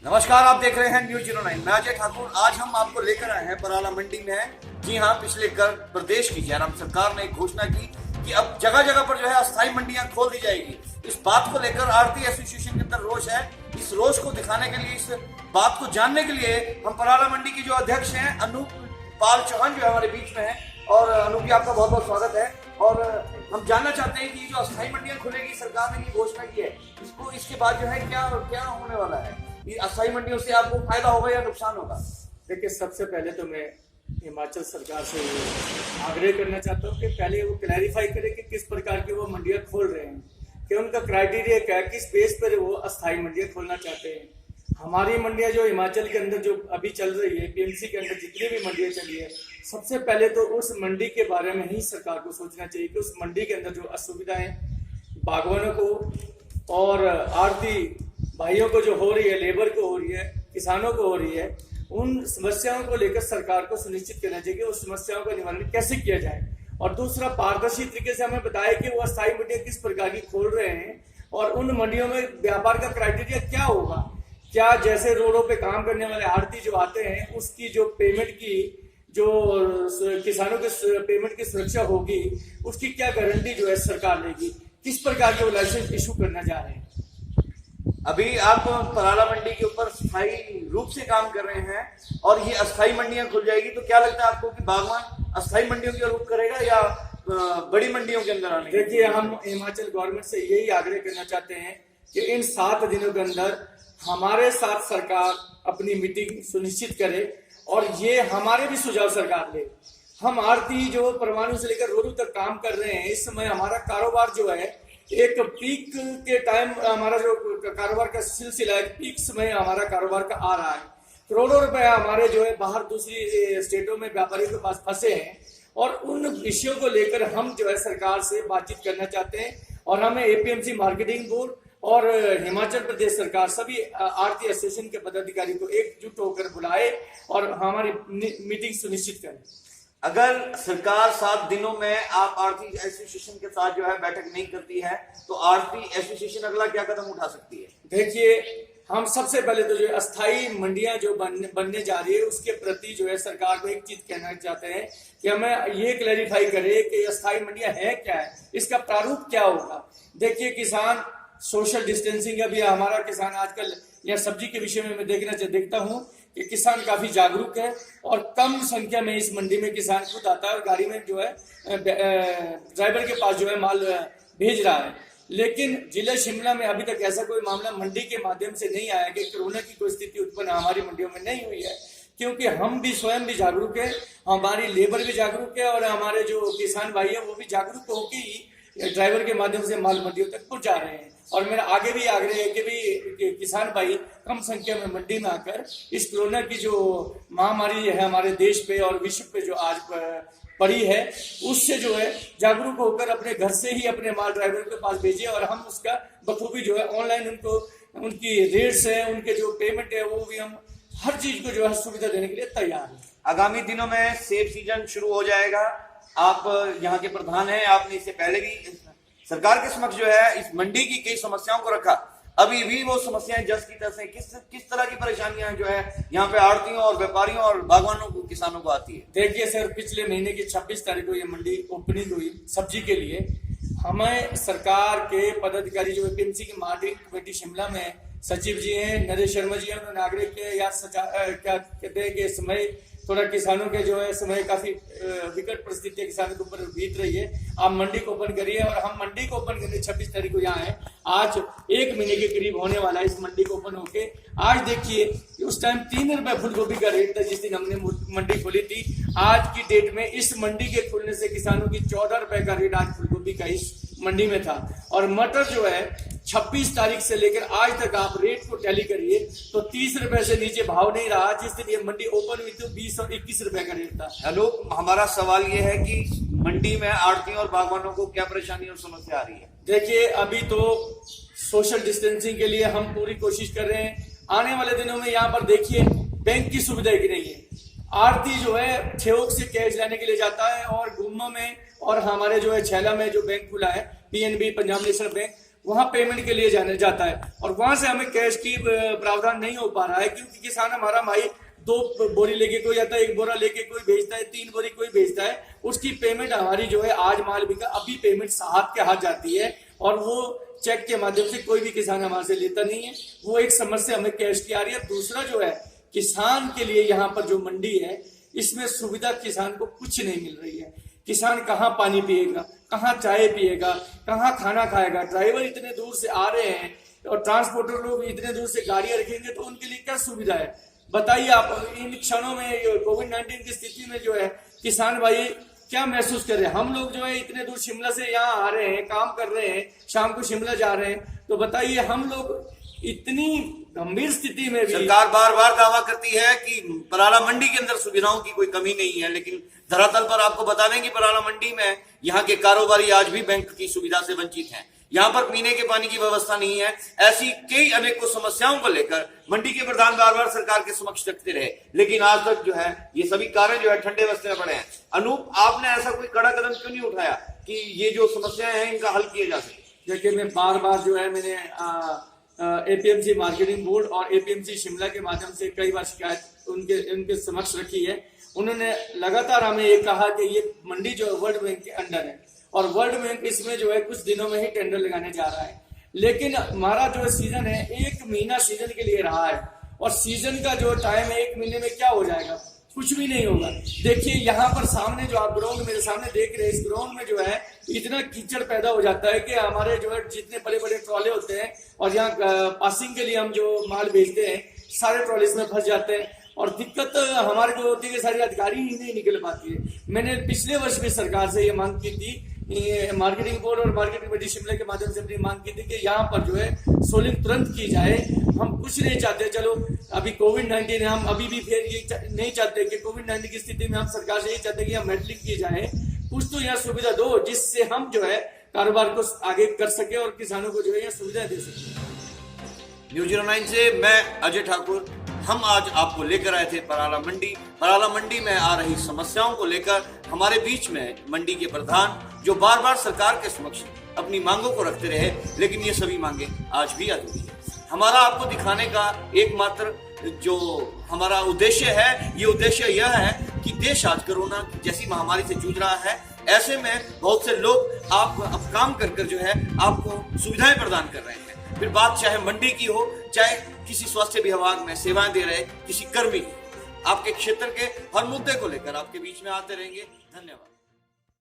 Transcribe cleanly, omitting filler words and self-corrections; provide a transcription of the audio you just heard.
नमस्कार, आप देख रहे हैं न्यूज 09। मैं अजय ठाकुर। आज हम आपको लेकर आए हैं पराला मंडी में। जी हाँ, पिछले प्रदेश की जयराम सरकार ने एक घोषणा की कि अब जगह जगह पर जो है अस्थायी मंडियां खोल दी जाएगी। इस बात को लेकर आरती एसोसिएशन के अंदर रोष है। इस रोष को दिखाने के लिए, इस बात को जानने के लिए हम पराला मंडी की जो अध्यक्ष हैं अनूप पाल चौहान जो है हमारे बीच में है। और अनूप जी, आपका बहुत बहुत स्वागत है। और हम जानना चाहते हैं कि जो अस्थायी मंडियां खुलेगी, सरकार ने ये घोषणा की है, इसके बाद जो है क्या क्या होने वाला है? ये अस्थायी मंडियों से आपको फायदा होगा या नुकसान होगा? देखिए, सबसे पहले तो मैं हिमाचल सरकार से आग्रह करना चाहता हूँ कि पहले वो क्लैरिफाई करे कि किस प्रकार की वो मंडियां खोल रहे हैं, कि उनका क्राइटेरिया क्या है, किस बेस पर वो अस्थायी मंडियां खोलना चाहते हैं। हमारी मंडियां जो हिमाचल के अंदर जो अभी चल रही है, पीएमसी के अंदर जितनी भी मंडियां चली है, सबसे पहले तो उस मंडी के बारे में ही सरकार को सोचना चाहिए कि उस मंडी के अंदर जो असुविधाएं बागवानों को और आड़ती भाइयों को जो हो रही है, लेबर को हो रही है, किसानों को हो रही है, उन समस्याओं को लेकर सरकार को सुनिश्चित करना चाहिए कि उस समस्याओं का निवारण कैसे किया जाए। और दूसरा, पारदर्शी तरीके से हमें बताया कि वो अस्थायी मंडियां किस प्रकार की खोल रहे हैं और उन मंडियों में व्यापार का क्राइटेरिया क्या होगा। क्या जैसे रोडों पे काम करने वाले आड़ती जो आते हैं, उसकी जो पेमेंट की, जो किसानों के पेमेंट की सुरक्षा होगी, उसकी क्या गारंटी जो है सरकार लेगी, किस प्रकार के वो लाइसेंस इशू करना जा रहे हैं। अभी आप पराला मंडी के ऊपर स्थायी रूप से काम कर रहे हैं और ये अस्थायी मंडियां खुल जाएगी, तो क्या लगता है आपको कि बागवान अस्थायी मंडियों की रुख करेगा या बड़ी मंडियों के अंदर आने? देखिए, हम हिमाचल गवर्नमेंट से यही आग्रह करना चाहते हैं कि इन 7 दिनों के अंदर हमारे साथ सरकार अपनी मीटिंग सुनिश्चित करे और ये हमारे भी सुझाव सरकार ले। हम आड़ती जो परवाणु से लेकर रोरू तक काम कर रहे हैं, इस समय हमारा कारोबार जो है एक पीक के टाइम, हमारा जो कारोबार का सिलसिला है, पीक समय हमारा कारोबार का आ रहा है। करोड़ों रुपए हमारे जो है बाहर दूसरी स्टेटों में व्यापारियों के पास फंसे हैं और उन विषयों को लेकर हम जो है सरकार से बातचीत करना चाहते हैं। और हमें एपीएमसी मार्केटिंग बोर्ड और हिमाचल प्रदेश सरकार सभी आड़ती एसोसिएशन के पदाधिकारी को एकजुट होकर बुलाए और हमारी मीटिंग सुनिश्चित करें। अगर सरकार 7 दिनों में आप आरती एसोसिएशन के साथ जो है बैठक नहीं करती है, तो आरती एसोसिएशन अगला क्या कदम उठा सकती है? देखिए, हम सबसे पहले तो जो है अस्थायी मंडियां जो बनने जा रही है, उसके प्रति जो है सरकार को एक चीज कहना चाहते हैं कि हमें ये क्लैरिफाई करे कि अस्थायी मंडियां है क्या है, इसका प्रारूप क्या होगा। देखिए, किसान सोशल डिस्टेंसिंग, अभी हमारा किसान आजकल या सब्जी के विषय में मैं देखता हूँ कि किसान काफी जागरूक है और कम संख्या में इस मंडी में किसान खुद आता है और गाड़ी में जो है ड्राइवर के पास जो है माल भेज रहा है। लेकिन जिला शिमला में अभी तक ऐसा कोई मामला मंडी के माध्यम से नहीं आया कि कोरोना की कोई स्थिति उत्पन्न हमारी मंडियों में नहीं हुई है, क्योंकि हम भी स्वयं भी जागरूक है, हमारी लेबर भी जागरूक है और हमारे जो किसान भाई है वो भी जागरूक होकर ही ड्राइवर के माध्यम से माल मंडियों तक पहुंचा रहे हैं। और मेरा आगे भी आग्रह है कि भी किसान भाई कम संख्या में मंडी में आकर इस कोरोना की जो महामारी है हमारे देश पे और विश्व पे जो आज पड़ी है, उससे जो है जागरूक होकर अपने घर से ही अपने माल ड्राइवर के पास भेजिए और हम उसका बखूबी जो है ऑनलाइन उनको उनकी रेट्स है, उनके जो पेमेंट है, वो भी हम हर चीज को जो है सुविधा देने के लिए तैयार है। आगामी दिनों में सेब सीजन शुरू हो जाएगा। आप यहाँ के प्रधान हैं, आपने इससे पहले भी सरकार के समक्ष जो है इस मंडी की कई समस्याओं को रखा। अभी भी वो समस्याएं जस की तस हैं। किस तरह की परेशानियां जो है यहाँ पे आड़तियों और व्यापारियों और बागवानों को, किसानों को आती है? देखिए सर, पिछले महीने की 26 तारीख को ये मंडी ओपनिंग हुई सब्जी के लिए। हमें सरकार के पदाधिकारी जो एपीएमसी की मार्केटिंग कमेटी शिमला में सचिव जी हैं, नरेश शर्मा जी हैं, उन्होंने आग्रह किया या क्या कहते हैं कि समय थोड़ा किसानों के जो है समय काफी विकट परिस्थितियां किसानों के ऊपर बीत रही है, आप मंडी को ओपन करिए। और हम मंडी को ओपन करने 26 तारीख को यहाँ है। आज 1 महीने के करीब होने वाला है इस मंडी को ओपन होके। आज देखिए कि उस टाइम 3 रुपए फूल गोभी का रेट था जिस दिन हमने मंडी खोली थी। आज की डेट में इस मंडी के खुलने से किसानों की 14 रुपए का रेट आज फूल गोभी का इस मंडी में था। और मटर जो है 26 तारीख से लेकर आज तक आप रेट को टैली करिए तो 30 रुपए से नीचे भाव नहीं रहा। जिस दिन ये मंडी ओपन हुई तो 20 और 21 रुपए का रेट था। हेलो, हमारा सवाल ये है कि मंडी में आड़तियों और बागवानों को क्या परेशानी और समस्या आ रही है? देखिए, अभी तो सोशल डिस्टेंसिंग के लिए हम पूरी कोशिश कर रहे हैं। आने वाले दिनों में यहाँ पर देखिए बैंक की सुविधा की नहीं है। आड़ती जो है ठेवक से कैश लाने के लिए जाता है और गुम्मा में और हमारे जो है छैला में जो बैंक खुला है पीएनबी पंजाब नेशनल बैंक, वहां पेमेंट के लिए जाने जाता है और वहां से हमें कैश की प्रावधान नहीं हो पा रहा है, क्योंकि किसान हमारा भाई 2 बोरी लेके कोई आता है, 1 बोरा लेके कोई भेजता है, 3 बोरी कोई भेजता है। उसकी पेमेंट हमारी जो है आज माल बिका, अभी पेमेंट साहब के हाथ जाती है और वो चेक के माध्यम से कोई भी किसान हमारे से लेता नहीं है। वो एक समस्या हमें कैश की आ रही है। दूसरा जो है किसान के लिए यहाँ पर जो मंडी है इसमें सुविधा किसान को कुछ नहीं मिल रही है। किसान कहाँ पानी पिएगा, कहाँ चाय पिएगा, कहाँ खाना खाएगा। ड्राइवर इतने दूर से आ रहे हैं और ट्रांसपोर्टर लोग इतने दूर से गाड़ियां रखेंगे तो उनके लिए क्या सुविधा है बताइए आप। इन क्षणों में कोविड-19 की स्थिति में जो है किसान भाई क्या महसूस कर रहे हैं। हम लोग जो है इतने दूर शिमला से यहाँ आ रहे हैं, काम कर रहे हैं, शाम को शिमला जा रहे हैं, तो बताइए हम लोग इतनी गंभीर स्थिति में भी। सरकार बार बार दावा करती है कि पराला मंडी के अंदर सुविधाओं की कोई कमी नहीं है, लेकिन धरातल पर आपको बता दें कि पराला मंडी में यहाँ के कारोबारी आज भी बैंक की सुविधा से वंचित हैं। यहाँ पर पीने के पानी की व्यवस्था नहीं है। ऐसी कई अनेकों समस्याओं को लेकर मंडी के प्रधान बार बार सरकार के समक्ष रखते रहे, लेकिन आज तक जो है ये सभी कार्य जो है ठंडे बस्ते में पड़े हैं। अनूप, आपने ऐसा कोई कड़ा कदम क्यों नहीं उठाया कि ये जो समस्याएं हैं इनका हल किया जा सके? देखिए, मैं बार बार जो है मैंने एपीएमसी मार्केटिंग बोर्ड और एपीएमसी शिमला के माध्यम से कई बार शिकायत उनके समक्ष रखी है। उन्होंने लगातार हमें ये कहा कि ये मंडी जो है वर्ल्ड बैंक के अंडर है और वर्ल्ड बैंक इसमें जो है कुछ दिनों में ही टेंडर लगाने जा रहा है। लेकिन हमारा जो सीजन है 1 महीना सीजन के लिए रहा है और सीजन का जो टाइम है 1 महीने में क्या हो जाएगा, कुछ भी नहीं होगा। देखिए यहाँ पर सामने जो आप ग्राउंड मेरे सामने देख रहे हैं, इस ग्राउंड में जो है इतना कीचड़ पैदा हो जाता है कि हमारे जो है जितने बड़े बड़े ट्रॉले होते हैं और यहाँ पासिंग के लिए हम जो माल भेजते हैं सारे ट्रॉले इसमें फंस जाते हैं और दिक्कत हमारे को होती है कि सारी अधिकारी ही नहीं निकल पाती है। मैंने पिछले वर्ष भी सरकार से ये मांग की थी, मार्केटिंग बोर्ड और मार्केटिंग कमेटी शिमला के माध्यम से अपनी मांग की थी कि यहाँ पर जो है सोलिंग तुरंत की जाए। हम कुछ नहीं चाहते, चलो अभी कोविड-19 है, हम अभी भी फिर ये नहीं चाहते कि कोविड-19 की स्थिति में हम सरकार से यही चाहते हैं कि यहाँ मेडलिंग की जाए, कुछ तो यहाँ सुविधा दो जिससे हम जो है कारोबार को आगे कर सके और किसानों को जो है यहाँ सुविधा दे सके। न्यूज़ 09 से मैं अजय ठाकुर। हम आज आपको लेकर आए थे पराला मंडी में आ रही समस्याओं को लेकर। हमारे बीच में मंडी के प्रधान जो बार बार सरकार के समक्ष अपनी मांगों को रखते रहे, लेकिन ये सभी मांगे आज भी अधूरी है। हमारा आपको दिखाने का एकमात्र जो हमारा उद्देश्य है, ये उद्देश्य यह है कि देश आज कोरोना जैसी महामारी से जूझ रहा है। ऐसे में बहुत से लोग आप अब काम कर जो है आपको सुविधाएं प्रदान कर रहे हैं। फिर बात चाहे मंडी की हो, चाहे किसी स्वास्थ्य विभाग में सेवाएं दे रहे किसी कर्मी की, आपके क्षेत्र के हर मुद्दे को लेकर आपके बीच में आते रहेंगे। धन्यवाद।